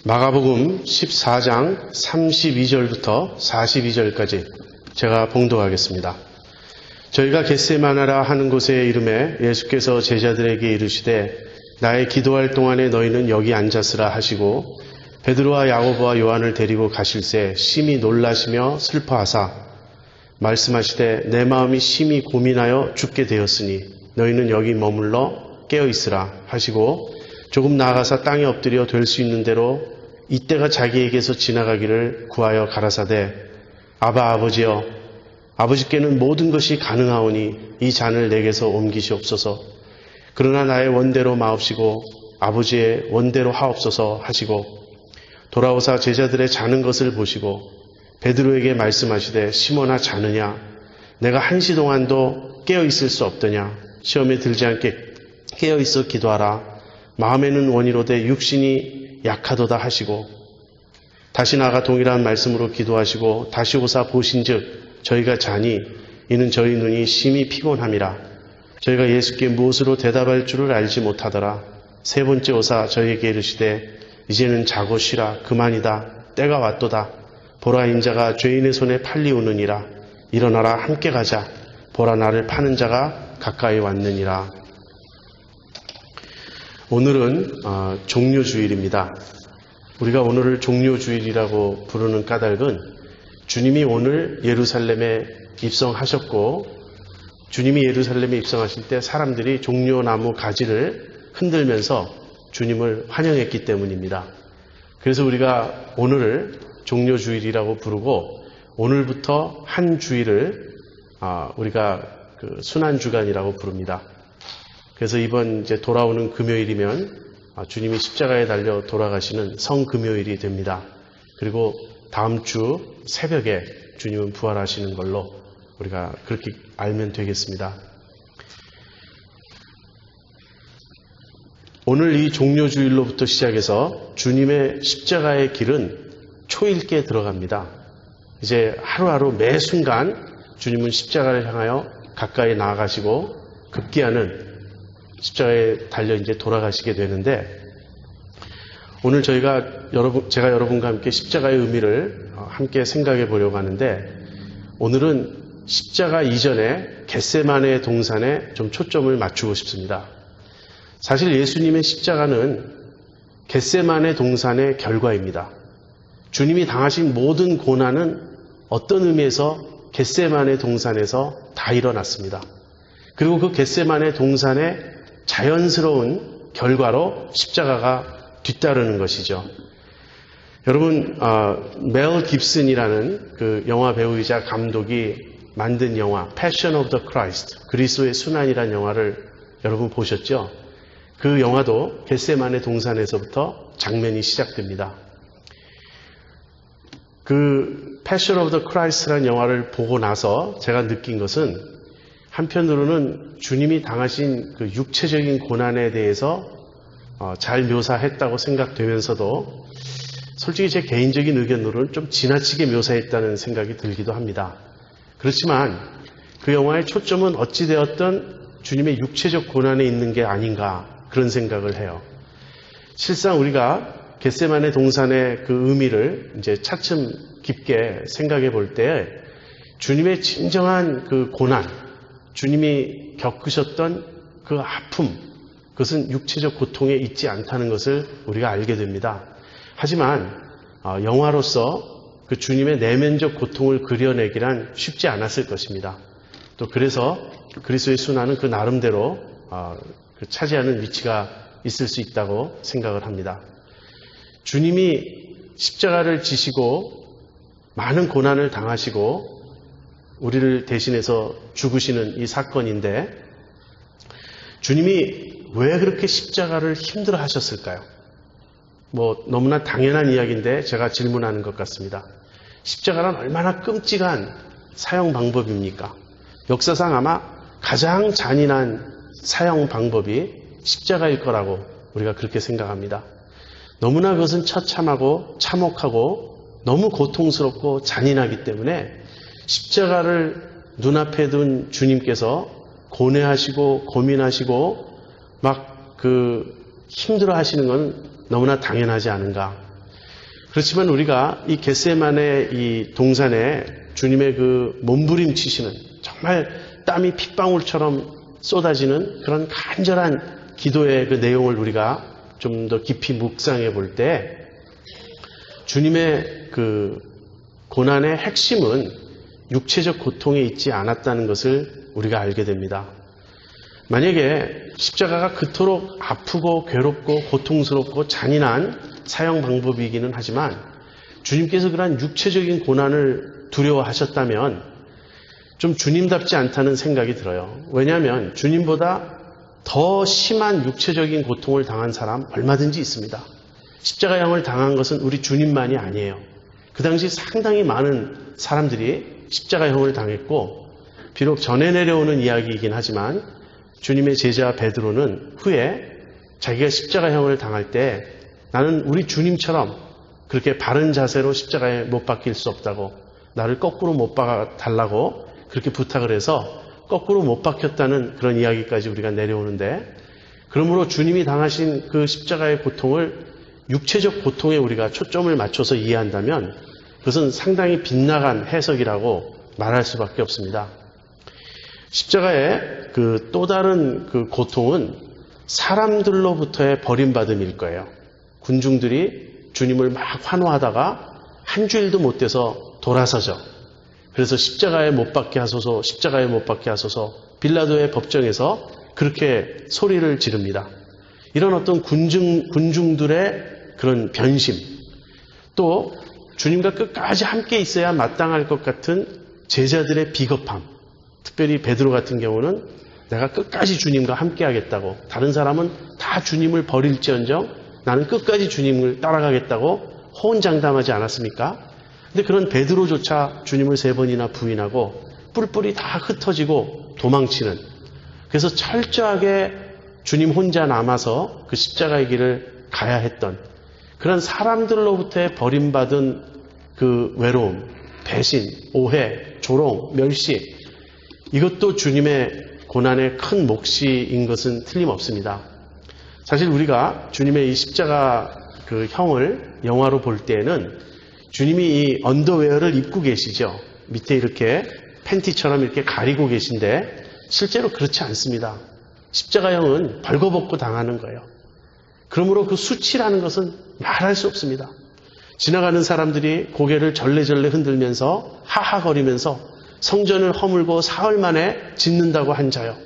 마가복음 14장 32절부터 42절까지 제가 봉독하겠습니다. 저희가 겟세마네라 하는 곳에 이름에 예수께서 제자들에게 이르시되 나의 기도할 동안에 너희는 여기 앉았으라 하시고 베드로와 야고보와 요한을 데리고 가실새 심히 놀라시며 슬퍼하사 말씀하시되 내 마음이 심히 고민하여 죽게 되었으니 너희는 여기 머물러 깨어있으라 하시고 조금 나아가사 땅에 엎드려 될 수 있는 대로 이때가 자기에게서 지나가기를 구하여 가라사대 아바 아버지여 아버지께는 모든 것이 가능하오니 이 잔을 내게서 옮기시옵소서. 그러나 나의 원대로 마옵시고 아버지의 원대로 하옵소서 하시고 돌아오사 제자들의 자는 것을 보시고 베드로에게 말씀하시되 시몬아 자느냐 내가 한시 동안도 깨어있을 수 없더냐 시험에 들지 않게 깨어있어 기도하라. 마음에는 원이로되 육신이 약하도다 하시고 다시 나가 동일한 말씀으로 기도하시고 다시 오사 보신즉 저희가 자니 이는 저희 눈이 심히 피곤함이라. 저희가 예수께 무엇으로 대답할 줄을 알지 못하더라. 세 번째 오사 저희에게 이르시되 이제는 자고 쉬라. 그만이다. 때가 왔도다. 보라 인자가 죄인의 손에 팔리우느니라. 일어나라 함께 가자. 보라 나를 파는 자가 가까이 왔느니라. 오늘은 종료주일입니다. 우리가 오늘을 종료주일이라고 부르는 까닭은 주님이 오늘 예루살렘에 입성하셨고 주님이 예루살렘에 입성하실 때 사람들이 종려나무 가지를 흔들면서 주님을 환영했기 때문입니다. 그래서 우리가 오늘을 종료주일이라고 부르고 오늘부터 한 주일을 우리가 순환주간이라고 부릅니다. 그래서 이번 이제 돌아오는 금요일이면 주님이 십자가에 달려 돌아가시는 성금요일이 됩니다. 그리고 다음 주 새벽에 주님은 부활하시는 걸로 우리가 그렇게 알면 되겠습니다. 오늘 이 종료주일로부터 시작해서 주님의 십자가의 길은 초읽게 들어갑니다. 이제 하루하루 매 순간 주님은 십자가를 향하여 가까이 나아가시고 급기야는 십자가에 달려 이제 돌아가시게 되는데 오늘 제가 여러분과 함께 십자가의 의미를 함께 생각해 보려고 하는데 오늘은 십자가 이전에 겟세마네 동산에 좀 초점을 맞추고 싶습니다. 사실 예수님의 십자가는 겟세마네 동산의 결과입니다. 주님이 당하신 모든 고난은 어떤 의미에서 겟세마네 동산에서 다 일어났습니다. 그리고 그 겟세마네 동산의 자연스러운 결과로 십자가가 뒤따르는 것이죠. 여러분, 멜 깁슨이라는 그 영화 배우이자 감독이 만든 영화 Passion of the Christ, 그리스도의 순환이라는 영화를 여러분 보셨죠? 그 영화도 겟세마네 동산에서부터 장면이 시작됩니다. 그 Passion of the Christ라는 영화를 보고 나서 제가 느낀 것은 한편으로는 주님이 당하신 그 육체적인 고난에 대해서 잘 묘사했다고 생각되면서도 솔직히 제 개인적인 의견으로는 좀 지나치게 묘사했다는 생각이 들기도 합니다. 그렇지만 그 영화의 초점은 어찌되었든 주님의 육체적 고난에 있는 게 아닌가 그런 생각을 해요. 실상 우리가 겟세마네 동산의 그 의미를 이제 차츰 깊게 생각해 볼 때 주님의 진정한 그 고난, 주님이 겪으셨던 그 아픔, 그것은 육체적 고통에 있지 않다는 것을 우리가 알게 됩니다. 하지만 영화로서 그 주님의 내면적 고통을 그려내기란 쉽지 않았을 것입니다. 또 그래서 그리스도의 순환은 그 나름대로 차지하는 위치가 있을 수 있다고 생각을 합니다. 주님이 십자가를 지시고 많은 고난을 당하시고 우리를 대신해서 죽으시는 이 사건인데 주님이 왜 그렇게 십자가를 힘들어 하셨을까요? 너무나 당연한 이야기인데 제가 질문하는 것 같습니다. 십자가란 얼마나 끔찍한 사형 방법입니까? 역사상 아마 가장 잔인한 사형 방법이 십자가일 거라고 우리가 그렇게 생각합니다. 너무나 그것은 처참하고 참혹하고 너무 고통스럽고 잔인하기 때문에 십자가를 눈앞에 둔 주님께서 고뇌하시고 고민하시고 막 힘들어 하시는 건 너무나 당연하지 않은가. 그렇지만 우리가 이 겟세마네 이 동산에 주님의 그 몸부림치시는 정말 땀이 핏방울처럼 쏟아지는 그런 간절한 기도의 그 내용을 우리가 좀 더 깊이 묵상해 볼 때 주님의 그 고난의 핵심은 육체적 고통에 있지 않았다는 것을 우리가 알게 됩니다. 만약에 십자가가 그토록 아프고 괴롭고 고통스럽고 잔인한 사형 방법이기는 하지만 주님께서 그러한 육체적인 고난을 두려워하셨다면 좀 주님답지 않다는 생각이 들어요. 왜냐하면 주님보다 더 심한 육체적인 고통을 당한 사람 얼마든지 있습니다. 십자가형을 당한 것은 우리 주님만이 아니에요. 그 당시 상당히 많은 사람들이 십자가형을 당했고 비록 전에 내려오는 이야기이긴 하지만 주님의 제자 베드로는 후에 자기가 십자가형을 당할 때 나는 우리 주님처럼 그렇게 바른 자세로 십자가에 못 박힐 수 없다고 나를 거꾸로 못 박아달라고 그렇게 부탁을 해서 거꾸로 못 박혔다는 그런 이야기까지 우리가 내려오는데 그러므로 주님이 당하신 그 십자가의 고통을 육체적 고통에 우리가 초점을 맞춰서 이해한다면 그것은 상당히 빗나간 해석이라고 말할 수밖에 없습니다. 십자가의 그 또 다른 그 고통은 사람들로부터의 버림받음일 거예요. 군중들이 주님을 막 환호하다가 한 주일도 못 돼서 돌아서죠. 그래서 십자가에 못 박게 하소서, 십자가에 못 박게 하소서 빌라도의 법정에서 그렇게 소리를 지릅니다. 이런 어떤 군중들의 그런 변심, 또 주님과 끝까지 함께 있어야 마땅할 것 같은 제자들의 비겁함, 특별히 베드로 같은 경우는 내가 끝까지 주님과 함께 하겠다고, 다른 사람은 다 주님을 버릴지언정 나는 끝까지 주님을 따라가겠다고 호언장담하지 않았습니까? 근데 그런 베드로조차 주님을 3번이나 부인하고 뿔뿔이 다 흩어지고 도망치는, 그래서 철저하게 주님 혼자 남아서 그 십자가의 길을 가야 했던 그런 사람들로부터의 버림받은 그 외로움, 배신, 오해, 조롱, 멸시, 이것도 주님의 고난의 큰 몫인 것은 틀림없습니다. 사실 우리가 주님의 이 십자가 그 형을 영화로 볼 때에는 주님이 이 언더웨어를 입고 계시죠. 밑에 이렇게 팬티처럼 이렇게 가리고 계신데 실제로 그렇지 않습니다. 십자가형은 벌거벗고 당하는 거예요. 그러므로 그 수치라는 것은 말할 수 없습니다. 지나가는 사람들이 고개를 절레절레 흔들면서 하하거리면서 성전을 허물고 사흘 만에 짓는다고 한 자요.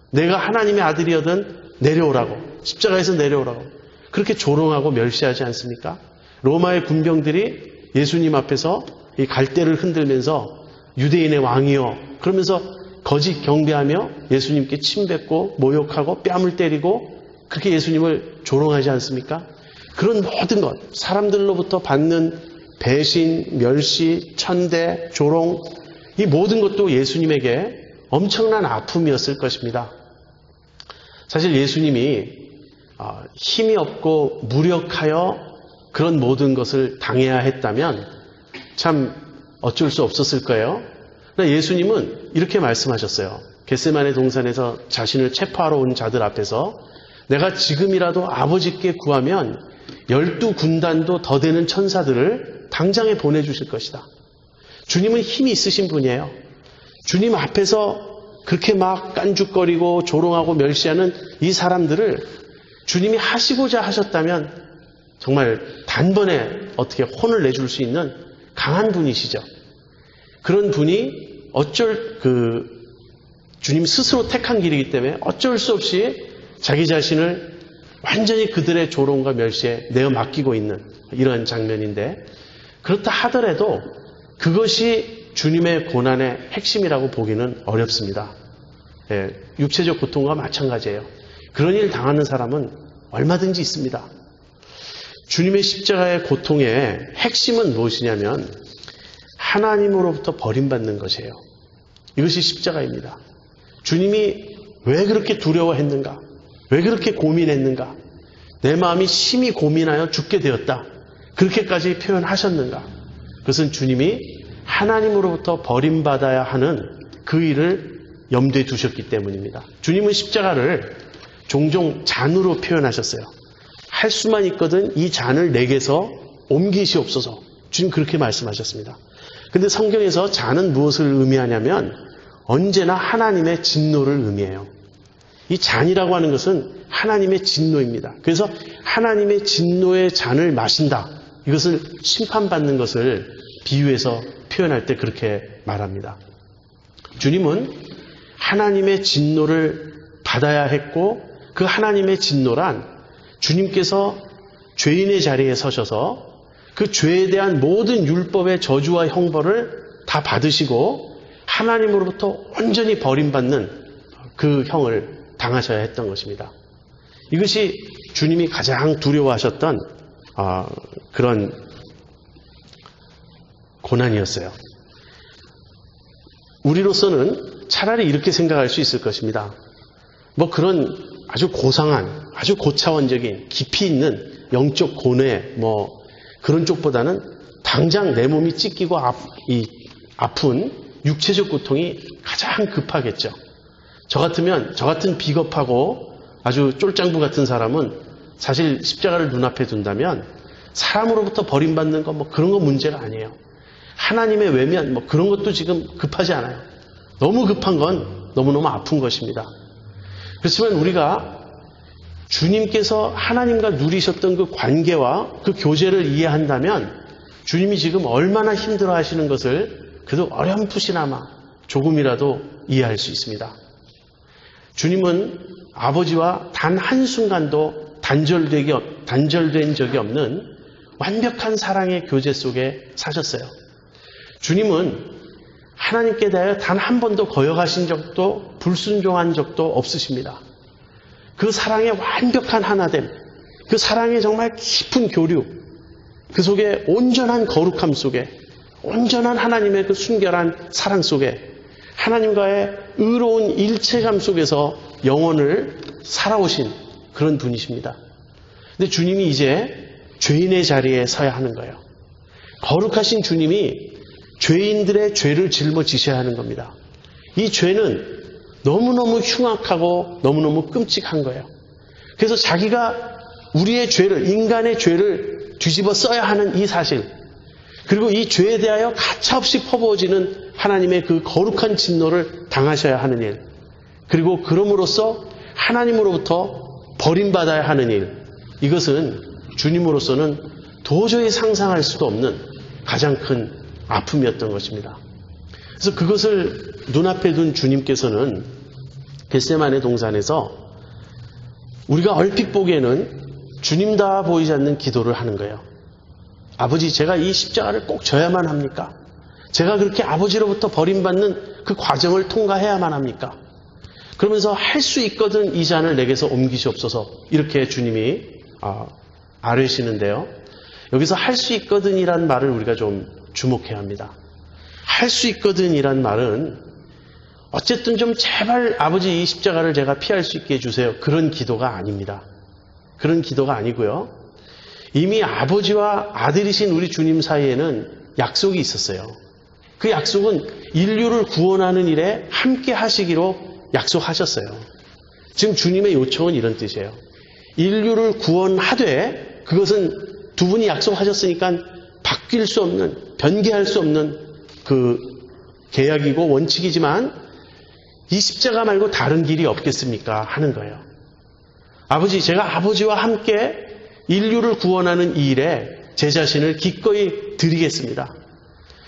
내가 하나님의 아들이어든 내려오라고, 십자가에서 내려오라고 그렇게 조롱하고 멸시하지 않습니까? 로마의 군병들이 예수님 앞에서 이 갈대를 흔들면서 유대인의 왕이여 그러면서 거짓 경배하며 예수님께 침뱉고 모욕하고 뺨을 때리고 그렇게 예수님을 조롱하지 않습니까? 그런 모든 것, 사람들로부터 받는 배신, 멸시, 천대, 조롱, 이 모든 것도 예수님에게 엄청난 아픔이었을 것입니다. 사실 예수님이 힘이 없고 무력하여 그런 모든 것을 당해야 했다면 참 어쩔 수 없었을 거예요. 그러나 예수님은 이렇게 말씀하셨어요. 겟세마네 동산에서 자신을 체포하러 온 자들 앞에서 내가 지금이라도 아버지께 구하면 12군단도 더 되는 천사들을 당장에 보내주실 것이다. 주님은 힘이 있으신 분이에요. 주님 앞에서 그렇게 막 깐죽거리고 조롱하고 멸시하는 이 사람들을 주님이 하시고자 하셨다면 정말 단번에 어떻게 혼을 내줄 수 있는 강한 분이시죠. 그런 분이 주님 스스로 택한 길이기 때문에 어쩔 수 없이 자기 자신을 완전히 그들의 조롱과 멸시에 내어 맡기고 있는 이러한 장면인데, 그렇다 하더라도 그것이 주님의 고난의 핵심이라고 보기는 어렵습니다. 예, 육체적 고통과 마찬가지예요. 그런 일 당하는 사람은 얼마든지 있습니다. 주님의 십자가의 고통의 핵심은 무엇이냐면 하나님으로부터 버림받는 것이에요. 이것이 십자가입니다. 주님이 왜 그렇게 두려워했는가? 왜 그렇게 고민했는가? 내 마음이 심히 고민하여 죽게 되었다. 그렇게까지 표현하셨는가? 그것은 주님이 하나님으로부터 버림받아야 하는 그 일을 염두에 두셨기 때문입니다. 주님은 십자가를 종종 잔으로 표현하셨어요. 할 수만 있거든 이 잔을 내게서 옮기시옵소서. 주님 그렇게 말씀하셨습니다. 근데 성경에서 잔은 무엇을 의미하냐면 언제나 하나님의 진노를 의미해요. 이 잔이라고 하는 것은 하나님의 진노입니다. 그래서 하나님의 진노의 잔을 마신다. 이것을 심판받는 것을 비유해서 표현할 때 그렇게 말합니다. 주님은 하나님의 진노를 받아야 했고 그 하나님의 진노란 주님께서 죄인의 자리에 서셔서 그 죄에 대한 모든 율법의 저주와 형벌을 다 받으시고 하나님으로부터 온전히 버림받는 그 형을 당하셔야 했던 것입니다. 이것이 주님이 가장 두려워하셨던 그런 고난이었어요. 우리로서는 차라리 이렇게 생각할 수 있을 것입니다. 뭐 그런 아주 고상한, 아주 고차원적인 깊이 있는 영적 고뇌 뭐 그런 쪽보다는 당장 내 몸이 찢기고 아픈 육체적 고통이 가장 급하겠죠. 저 같은 비겁하고 아주 쫄짱부 같은 사람은 사실 십자가를 눈앞에 둔다면 사람으로부터 버림받는 거 뭐 그런 거 문제가 아니에요. 하나님의 외면 뭐 그런 것도 지금 급하지 않아요. 너무 급한 건 너무너무 아픈 것입니다. 그렇지만 우리가 주님께서 하나님과 누리셨던 그 관계와 그 교제를 이해한다면 주님이 지금 얼마나 힘들어 하시는 것을 그래도 어렴풋이나마 조금이라도 이해할 수 있습니다. 주님은 아버지와 단 한순간도 단절된 적이 없는 완벽한 사랑의 교제 속에 사셨어요. 주님은 하나님께 대하여 단 한 번도 거역하신 적도 불순종한 적도 없으십니다. 그 사랑의 완벽한 하나됨, 그 사랑의 정말 깊은 교류, 그 속에 온전한 거룩함 속에 온전한 하나님의 그 순결한 사랑 속에 하나님과의 의로운 일체감 속에서 영혼을 살아오신 그런 분이십니다. 근데 주님이 이제 죄인의 자리에 서야 하는 거예요. 거룩하신 주님이 죄인들의 죄를 짊어지셔야 하는 겁니다. 이 죄는 너무너무 흉악하고 너무너무 끔찍한 거예요. 그래서 자기가 우리의 죄를, 인간의 죄를 뒤집어 써야 하는 이 사실, 그리고 이 죄에 대하여 가차없이 퍼부어지는 하나님의 그 거룩한 진노를 당하셔야 하는 일, 그리고 그럼으로써 하나님으로부터 버림받아야 하는 일, 이것은 주님으로서는 도저히 상상할 수도 없는 가장 큰 아픔이었던 것입니다. 그래서 그것을 눈앞에 둔 주님께서는 겟세마네 동산에서 우리가 얼핏 보기에는 주님다 보이지 않는 기도를 하는 거예요. 아버지, 제가 이 십자가를 꼭 져야만 합니까? 제가 그렇게 아버지로부터 버림받는 그 과정을 통과해야만 합니까? 그러면서 할 수 있거든 이 잔을 내게서 옮기시옵소서, 이렇게 주님이 아뢰시는데요. 여기서 할 수 있거든이란 말을 우리가 좀 주목해야 합니다. 할 수 있거든이란 말은 어쨌든 좀 제발 아버지 이 십자가를 제가 피할 수 있게 해주세요, 그런 기도가 아닙니다. 그런 기도가 아니고요. 이미 아버지와 아들이신 우리 주님 사이에는 약속이 있었어요. 그 약속은 인류를 구원하는 일에 함께 하시기로 약속하셨어요. 지금 주님의 요청은 이런 뜻이에요. 인류를 구원하되, 그것은 두 분이 약속하셨으니까 바뀔 수 없는, 변개할 수 없는 그 계약이고 원칙이지만 이 십자가 말고 다른 길이 없겠습니까? 하는 거예요. 아버지, 제가 아버지와 함께 인류를 구원하는 이 일에 제 자신을 기꺼이 드리겠습니다.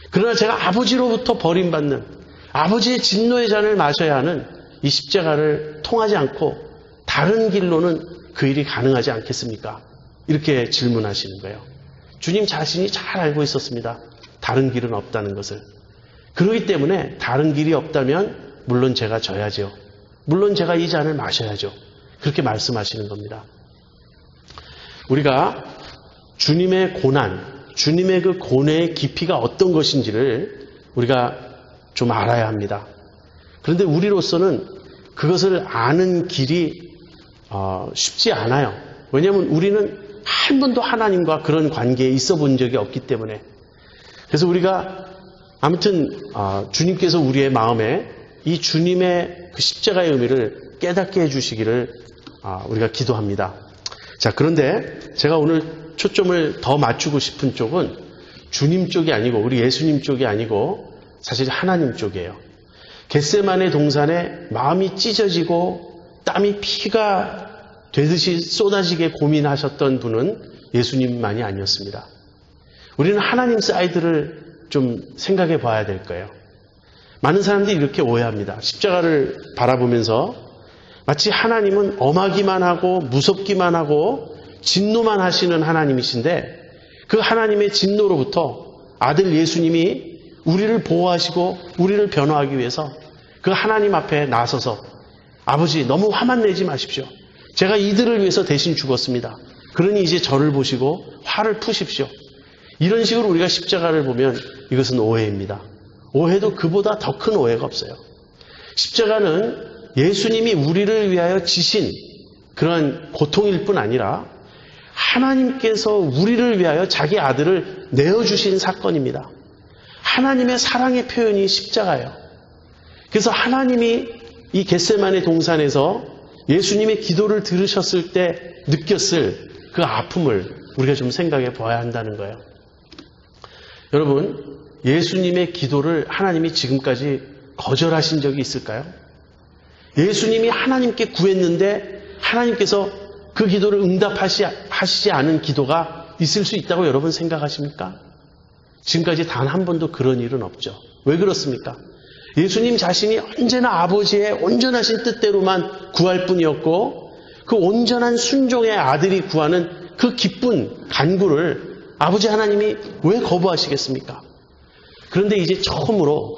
그러나 제가 아버지로부터 버림받는, 아버지의 진노의 잔을 마셔야 하는 이 십자가를 통하지 않고 다른 길로는 그 일이 가능하지 않겠습니까? 이렇게 질문하시는 거예요. 주님 자신이 잘 알고 있었습니다. 다른 길은 없다는 것을. 그렇기 때문에 다른 길이 없다면 물론 제가 져야죠. 물론 제가 이 잔을 마셔야죠. 그렇게 말씀하시는 겁니다. 우리가 주님의 고난, 주님의 그 고뇌의 깊이가 어떤 것인지를 우리가 좀 알아야 합니다. 그런데 우리로서는 그것을 아는 길이 쉽지 않아요. 왜냐하면 우리는 한 번도 하나님과 그런 관계에 있어 본 적이 없기 때문에. 그래서 우리가 아무튼 주님께서 우리의 마음에 이 주님의 그 십자가의 의미를 깨닫게 해주시기를 우리가 기도합니다. 자, 그런데 제가 오늘 초점을 더 맞추고 싶은 쪽은 주님 쪽이 아니고 우리 예수님 쪽이 아니고 사실 하나님 쪽이에요. 겟세마네 동산에 마음이 찢어지고 땀이 피가 되듯이 쏟아지게 고민하셨던 분은 예수님만이 아니었습니다. 우리는 하나님 사이드를 좀 생각해 봐야 될 거예요. 많은 사람들이 이렇게 오해합니다. 십자가를 바라보면서 마치 하나님은 엄하기만 하고 무섭기만 하고 진노만 하시는 하나님이신데 그 하나님의 진노로부터 아들 예수님이 우리를 보호하시고 우리를 변호하기 위해서 그 하나님 앞에 나서서 아버지 너무 화만 내지 마십시오. 제가 이들을 위해서 대신 죽었습니다. 그러니 이제 저를 보시고 화를 푸십시오. 이런 식으로 우리가 십자가를 보면 이것은 오해입니다. 오해도 그보다 더 큰 오해가 없어요. 십자가는 예수님이 우리를 위하여 지신 그런 고통일 뿐 아니라 하나님께서 우리를 위하여 자기 아들을 내어주신 사건입니다. 하나님의 사랑의 표현이 십자가예요. 그래서 하나님이 이 겟세마네 동산에서 예수님의 기도를 들으셨을 때 느꼈을 그 아픔을 우리가 좀 생각해 봐야 한다는 거예요. 여러분, 예수님의 기도를 하나님이 지금까지 거절하신 적이 있을까요? 예수님이 하나님께 구했는데 하나님께서 그 기도를 응답하시지 않은 기도가 있을 수 있다고 여러분 생각하십니까? 지금까지 단 한 번도 그런 일은 없죠. 왜 그렇습니까? 예수님 자신이 언제나 아버지의 온전하신 뜻대로만 구할 뿐이었고 그 온전한 순종의 아들이 구하는 그 기쁜 간구를 아버지 하나님이 왜 거부하시겠습니까? 그런데 이제 처음으로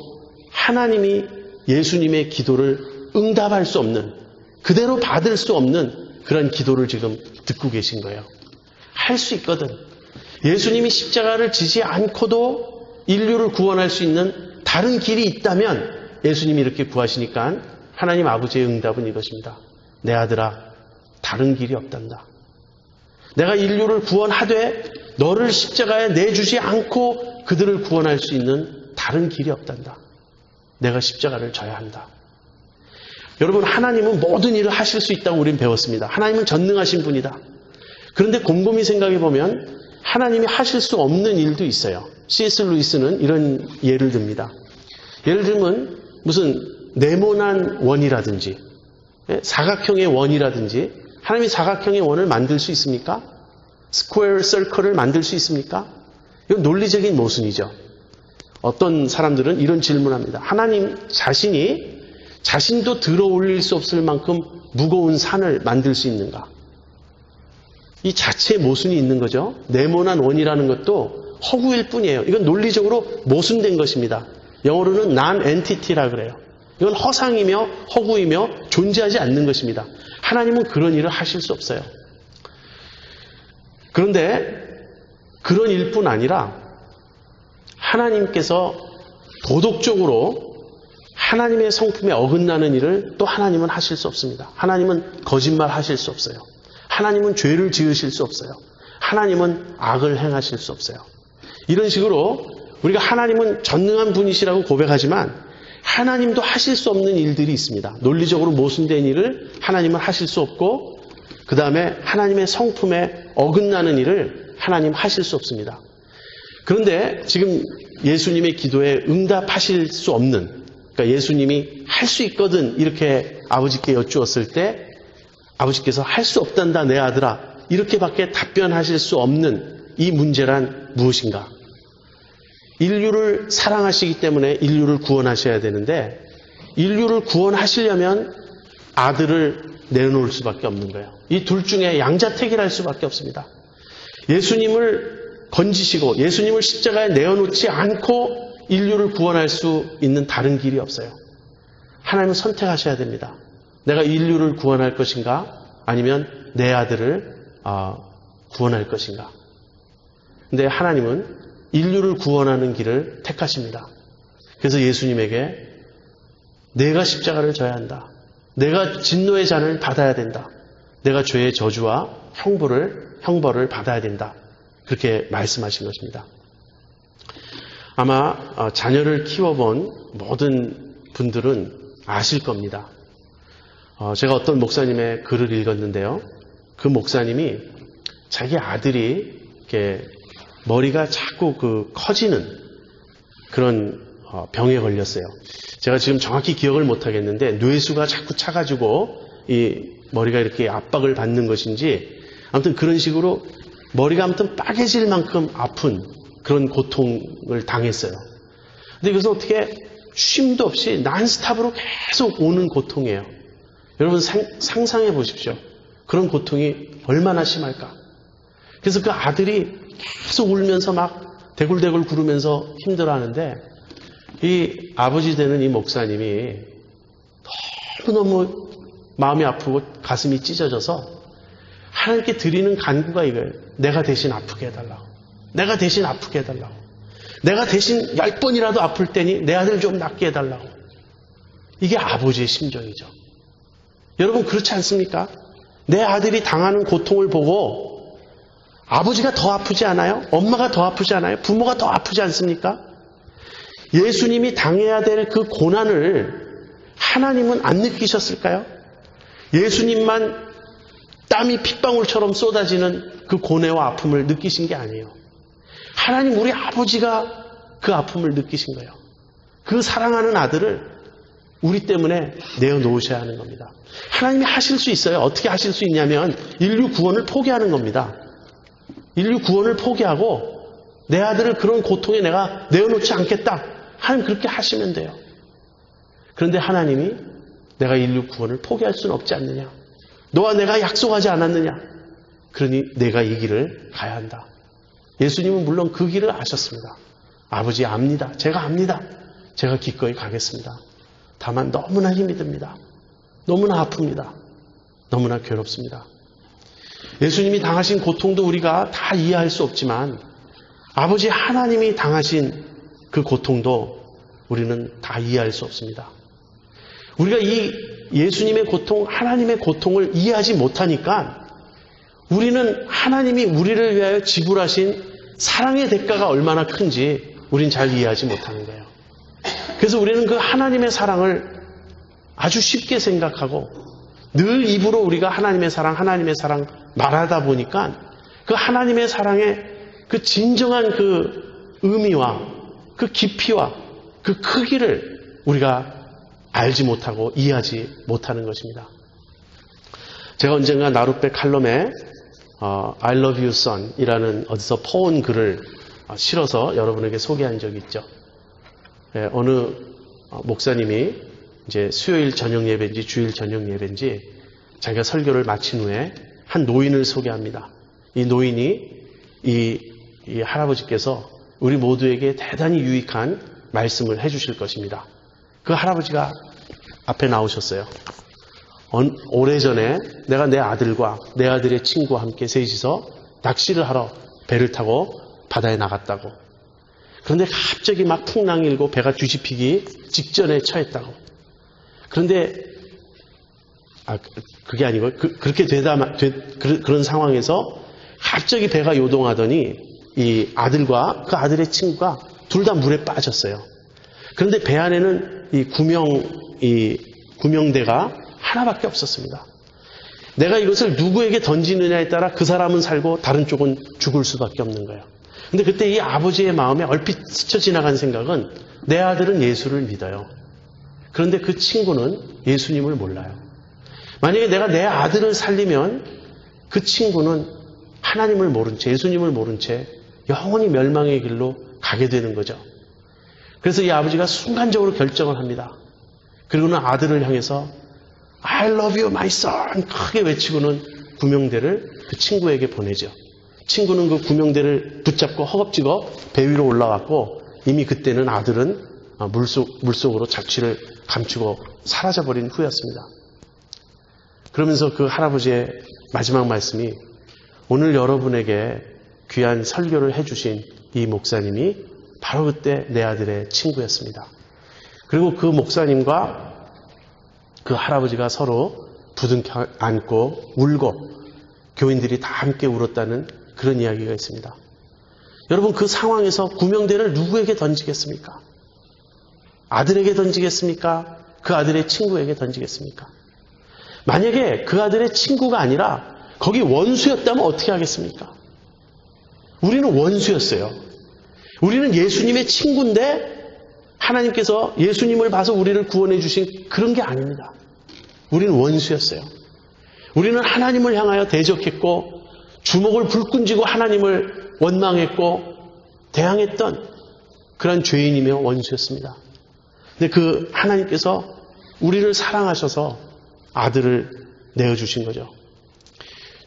하나님이 예수님의 기도를 응답할 수 없는, 그대로 받을 수 없는 그런 기도를 지금 듣고 계신 거예요. 할 수 있거든. 예수님이 십자가를 지지 않고도 인류를 구원할 수 있는 다른 길이 있다면 예수님이 이렇게 구하시니까 하나님 아버지의 응답은 이것입니다. 내 아들아, 다른 길이 없단다. 내가 인류를 구원하되 너를 십자가에 내주지 않고 그들을 구원할 수 있는 다른 길이 없단다. 내가 십자가를 져야 한다. 여러분, 하나님은 모든 일을 하실 수 있다고 우린 배웠습니다. 하나님은 전능하신 분이다. 그런데 곰곰이 생각해 보면 하나님이 하실 수 없는 일도 있어요. C.S. 루이스는 이런 예를 듭니다. 예를 들면 무슨 네모난 원이라든지 사각형의 원이라든지 하나님이 사각형의 원을 만들 수 있습니까? 스퀘어 서클을 만들 수 있습니까? 이건 논리적인 모순이죠. 어떤 사람들은 이런 질문합니다. 하나님 자신도 들어 올릴 수 없을 만큼 무거운 산을 만들 수 있는가? 이 자체의 모순이 있는 거죠. 네모난 원이라는 것도 허구일 뿐이에요. 이건 논리적으로 모순된 것입니다. 영어로는 non-entity라 그래요. 이건 허상이며 허구이며 존재하지 않는 것입니다. 하나님은 그런 일을 하실 수 없어요. 그런데 그런 일뿐 아니라 하나님께서 도덕적으로 하나님의 성품에 어긋나는 일을 또 하나님은 하실 수 없습니다. 하나님은 거짓말 하실 수 없어요. 하나님은 죄를 지으실 수 없어요. 하나님은 악을 행하실 수 없어요. 이런 식으로 우리가 하나님은 전능한 분이시라고 고백하지만 하나님도 하실 수 없는 일들이 있습니다. 논리적으로 모순된 일을 하나님은 하실 수 없고 그 다음에 하나님의 성품에 어긋나는 일을 하나님 하실 수 없습니다. 그런데 지금 예수님의 기도에 응답하실 수 없는, 그러니까 예수님이 할 수 있거든 이렇게 아버지께 여쭈었을 때 아버지께서 할 수 없단다 내 아들아 이렇게밖에 답변하실 수 없는 이 문제란 무엇인가? 인류를 사랑하시기 때문에 인류를 구원하셔야 되는데 인류를 구원하시려면 아들을 내놓을 수밖에 없는 거예요. 이 둘 중에 양자택일할 수밖에 없습니다. 예수님을 건지시고 예수님을 십자가에 내어놓지 않고 인류를 구원할 수 있는 다른 길이 없어요. 하나님은 선택하셔야 됩니다. 내가 인류를 구원할 것인가 아니면 내 아들을 구원할 것인가. 근데 하나님은 인류를 구원하는 길을 택하십니다. 그래서 예수님에게 내가 십자가를 져야 한다. 내가 진노의 잔을 받아야 된다. 내가 죄의 저주와 형벌을 받아야 된다. 그렇게 말씀하신 것입니다. 아마 자녀를 키워본 모든 분들은 아실 겁니다. 제가 어떤 목사님의 글을 읽었는데요. 그 목사님이 자기 아들이 이렇게 머리가 자꾸 커지는 그런 병에 걸렸어요. 제가 지금 정확히 기억을 못 하겠는데 뇌수가 자꾸 차가지고 이 머리가 이렇게 압박을 받는 것인지 아무튼 그런 식으로 머리가 아무튼 빠개질 만큼 아픈 그런 고통을 당했어요. 근데 이것은 어떻게 쉼도 없이 난스탑으로 계속 오는 고통이에요. 여러분 상상해 보십시오. 그런 고통이 얼마나 심할까. 그래서 그 아들이 계속 울면서 막 대굴대굴 구르면서 힘들어하는데 이 아버지 되는 이 목사님이 너무너무 마음이 아프고 가슴이 찢어져서 하나님께 드리는 간구가 이거예요. 내가 대신 아프게 해달라고. 내가 대신 아프게 해달라고. 내가 대신 10번이라도 아플 때니 내 아들 좀 낫게 해달라고. 이게 아버지의 심정이죠. 여러분 그렇지 않습니까? 내 아들이 당하는 고통을 보고 아버지가 더 아프지 않아요? 엄마가 더 아프지 않아요? 부모가 더 아프지 않습니까? 예수님이 당해야 될 그 고난을 하나님은 안 느끼셨을까요? 예수님만 땀이 핏방울처럼 쏟아지는 그 고뇌와 아픔을 느끼신 게 아니에요. 하나님 우리 아버지가 그 아픔을 느끼신 거예요. 그 사랑하는 아들을 우리 때문에 내어놓으셔야 하는 겁니다. 하나님이 하실 수 있어요. 어떻게 하실 수 있냐면 인류 구원을 포기하는 겁니다. 인류 구원을 포기하고 내 아들을 그런 고통에 내가 내어놓지 않겠다. 하나님 그렇게 하시면 돼요. 그런데 하나님이 내가 인류 구원을 포기할 수는 없지 않느냐. 너와 내가 약속하지 않았느냐. 그러니 내가 이 길을 가야 한다. 예수님은 물론 그 길을 아셨습니다. 아버지 압니다. 제가 압니다. 제가 기꺼이 가겠습니다. 다만 너무나 힘이 듭니다. 너무나 아픕니다. 너무나 괴롭습니다. 예수님이 당하신 고통도 우리가 다 이해할 수 없지만 아버지 하나님이 당하신 그 고통도 우리는 다 이해할 수 없습니다. 우리가 이 예수님의 고통, 하나님의 고통을 이해하지 못하니까 우리는 하나님이 우리를 위하여 지불하신 사랑의 대가가 얼마나 큰지 우린 잘 이해하지 못하는 거예요. 그래서 우리는 그 하나님의 사랑을 아주 쉽게 생각하고 늘 입으로 우리가 하나님의 사랑 말하다 보니까 그 하나님의 사랑의 그 진정한 그 의미와 그 깊이와 그 크기를 우리가 알지 못하고 이해하지 못하는 것입니다. 제가 언젠가 나룻배 칼럼에 I love you son 이라는 어디서 퍼온 글을 실어서 여러분에게 소개한 적이 있죠. 어느 목사님이 이제 수요일 저녁 예배인지 주일 저녁 예배인지 자기가 설교를 마친 후에 한 노인을 소개합니다. 이 노인이 이 할아버지께서 우리 모두에게 대단히 유익한 말씀을 해주실 것입니다. 그 할아버지가 앞에 나오셨어요. 오래전에 내가 내 아들과 내 아들의 친구와 함께 셋이서 낚시를 하러 배를 타고 바다에 나갔다고. 그런데 갑자기 막 풍랑이 일고 배가 뒤집히기 직전에 처했다고. 그런데 그게 아니고 그렇게 그런 상황에서 갑자기 배가 요동하더니 이 아들과 그 아들의 친구가 둘 다 물에 빠졌어요. 그런데 배 안에는 이 구명대가 하나밖에 없었습니다. 내가 이것을 누구에게 던지느냐에 따라 그 사람은 살고 다른 쪽은 죽을 수밖에 없는 거예요. 근데 그때 이 아버지의 마음에 얼핏 스쳐 지나간 생각은 내 아들은 예수를 믿어요. 그런데 그 친구는 예수님을 몰라요. 만약에 내가 내 아들을 살리면 그 친구는 하나님을 모른 채, 예수님을 모른 채 영원히 멸망의 길로 가게 되는 거죠. 그래서 이 아버지가 순간적으로 결정을 합니다. 그리고는 아들을 향해서 I love you, my son 크게 외치고는 구명대를 그 친구에게 보내죠. 친구는 그 구명대를 붙잡고 허겁지겁 배 위로 올라갔고 이미 그때는 아들은 물속으로 자취를 감추고 사라져버린 후였습니다. 그러면서 그 할아버지의 마지막 말씀이 오늘 여러분에게 귀한 설교를 해주신 이 목사님이 바로 그때 내 아들의 친구였습니다. 그리고 그 목사님과 그 할아버지가 서로 부둥켜 안고 울고 교인들이 다 함께 울었다는 그런 이야기가 있습니다. 여러분 그 상황에서 구명대를 누구에게 던지겠습니까? 아들에게 던지겠습니까? 그 아들의 친구에게 던지겠습니까? 만약에 그 아들의 친구가 아니라 거기 원수였다면 어떻게 하겠습니까? 우리는 원수였어요. 우리는 예수님의 친구인데 하나님께서 예수님을 봐서 우리를 구원해 주신 그런 게 아닙니다. 우리는 원수였어요. 우리는 하나님을 향하여 대적했고 주먹을 불끈 쥐고 하나님을 원망했고 대항했던 그런 죄인이며 원수였습니다. 근데 그 하나님께서 우리를 사랑하셔서 아들을 내어주신 거죠.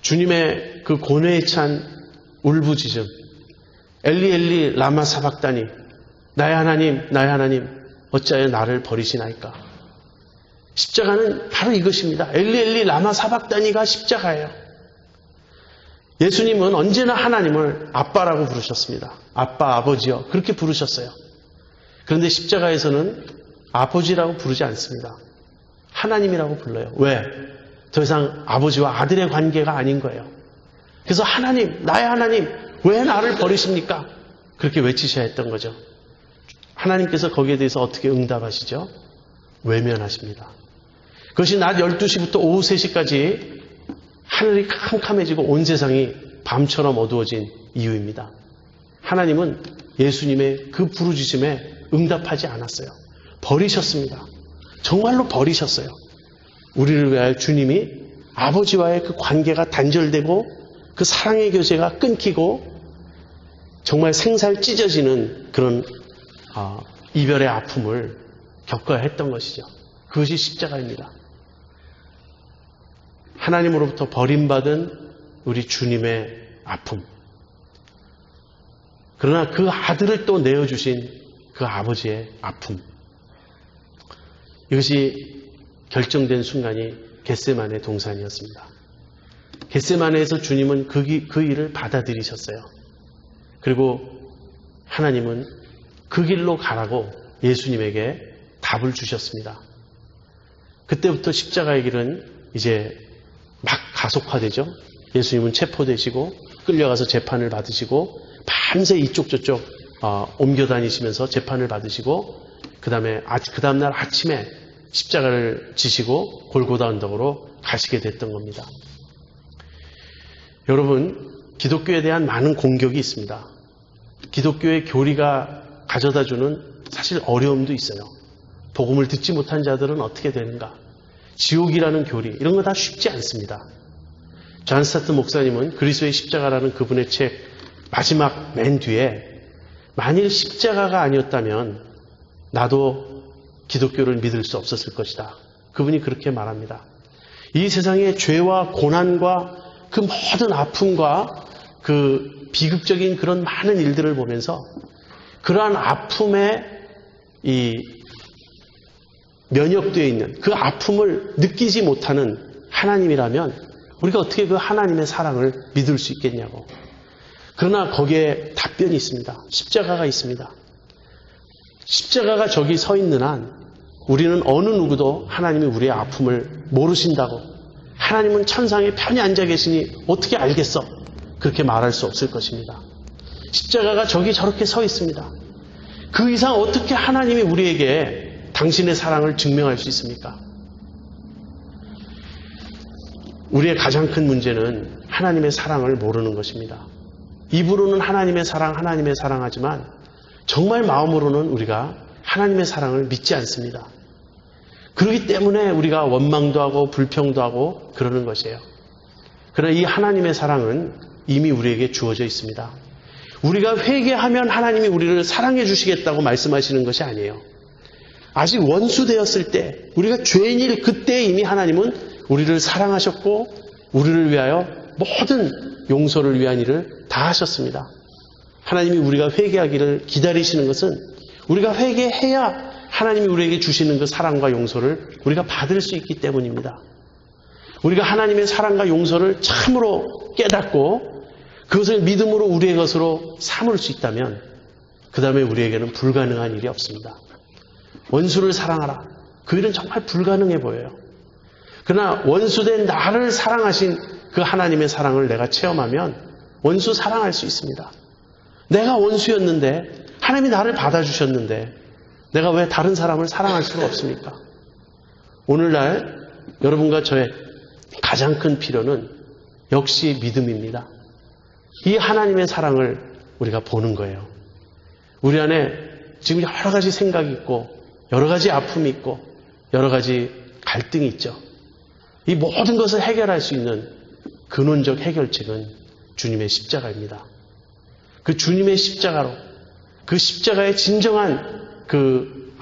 주님의 그 고뇌에 찬 울부짖음, 엘리 엘리 라마 사박다니, 나의 하나님 어찌하여 나를 버리시나이까. 십자가는 바로 이것입니다. 엘리 엘리 라마 사박다니가 십자가예요. 예수님은 언제나 하나님을 아빠라고 부르셨습니다. 아빠, 아버지요. 그렇게 부르셨어요. 그런데 십자가에서는 아버지라고 부르지 않습니다. 하나님이라고 불러요. 왜? 더 이상 아버지와 아들의 관계가 아닌 거예요. 그래서 하나님, 나의 하나님, 왜 나를 버리십니까? 그렇게 외치셔야 했던 거죠. 하나님께서 거기에 대해서 어떻게 응답하시죠? 외면하십니다. 그것이 낮 12시부터 오후 3시까지 하늘이 캄캄해지고 온 세상이 밤처럼 어두워진 이유입니다. 하나님은 예수님의 그 부르짖음에 응답하지 않았어요. 버리셨습니다. 정말로 버리셨어요. 우리를 위하여 주님이 아버지와의 그 관계가 단절되고 그 사랑의 교제가 끊기고 정말 생살 찢어지는 그런 이별의 아픔을 겪어야 했던 것이죠. 그것이 십자가입니다. 하나님으로부터 버림받은 우리 주님의 아픔. 그러나 그 아들을 또 내어주신 그 아버지의 아픔. 이것이 결정된 순간이 겟세마네 동산이었습니다. 겟세마네에서 주님은 그 일을 받아들이셨어요. 그리고 하나님은 그 길로 가라고 예수님에게 답을 주셨습니다. 그때부터 십자가의 길은 이제 막 가속화되죠. 예수님은 체포되시고 끌려가서 재판을 받으시고 밤새 이쪽 저쪽 옮겨 다니시면서 재판을 받으시고 그 다음날 아침에 십자가를 지시고 골고다 언덕으로 가시게 됐던 겁니다. 여러분, 기독교에 대한 많은 공격이 있습니다. 기독교의 교리가 가져다주는 사실 어려움도 있어요. 복음을 듣지 못한 자들은 어떻게 되는가? 지옥이라는 교리, 이런 거 다 쉽지 않습니다. 존 스타트 목사님은 그리스도의 십자가라는 그분의 책 마지막 맨 뒤에 만일 십자가가 아니었다면 나도 기독교를 믿을 수 없었을 것이다. 그분이 그렇게 말합니다. 이 세상의 죄와 고난과 그 모든 아픔과 그 비극적인 그런 많은 일들을 보면서 그러한 아픔에 면역되어 있는 그 아픔을 느끼지 못하는 하나님이라면 우리가 어떻게 그 하나님의 사랑을 믿을 수 있겠냐고. 그러나 거기에 답변이 있습니다. 십자가가 있습니다. 십자가가 저기 서 있는 한 우리는 어느 누구도 하나님이 우리의 아픔을 모르신다고, 하나님은 천상에 편히 앉아 계시니 어떻게 알겠어? 그렇게 말할 수 없을 것입니다. 십자가가 저기 저렇게 서 있습니다. 그 이상 어떻게 하나님이 우리에게 당신의 사랑을 증명할 수 있습니까? 우리의 가장 큰 문제는 하나님의 사랑을 모르는 것입니다. 입으로는 하나님의 사랑 하지만 정말 마음으로는 우리가 하나님의 사랑을 믿지 않습니다. 그렇기 때문에 우리가 원망도 하고 불평도 하고 그러는 것이에요. 그러나 이 하나님의 사랑은 이미 우리에게 주어져 있습니다. 우리가 회개하면 하나님이 우리를 사랑해 주시겠다고 말씀하시는 것이 아니에요. 아직 원수되었을 때, 우리가 죄인일 그때 이미 하나님은 우리를 사랑하셨고 우리를 위하여 모든 용서를 위한 일을 다 하셨습니다. 하나님이 우리가 회개하기를 기다리시는 것은 우리가 회개해야 하나님이 우리에게 주시는 그 사랑과 용서를 우리가 받을 수 있기 때문입니다. 우리가 하나님의 사랑과 용서를 참으로 깨닫고 그것을 믿음으로 우리의 것으로 삼을 수 있다면 그 다음에 우리에게는 불가능한 일이 없습니다. 원수를 사랑하라. 그 일은 정말 불가능해 보여요. 그러나 원수된 나를 사랑하신 그 하나님의 사랑을 내가 체험하면 원수 사랑할 수 있습니다. 내가 원수였는데 하나님이 나를 받아주셨는데 내가 왜 다른 사람을 사랑할 수가 없습니까? 오늘날 여러분과 저의 가장 큰 필요는 역시 믿음입니다. 이 하나님의 사랑을 우리가 보는 거예요. 우리 안에 지금 여러 가지 생각이 있고 여러 가지 아픔이 있고 여러 가지 갈등이 있죠. 이 모든 것을 해결할 수 있는 근원적 해결책은 주님의 십자가입니다. 그 주님의 십자가로, 그 십자가의 진정한 그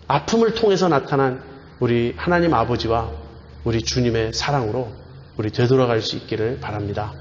아픔을 통해서 나타난 우리 하나님 아버지와 우리 주님의 사랑으로 우리 되돌아갈 수 있기를 바랍니다.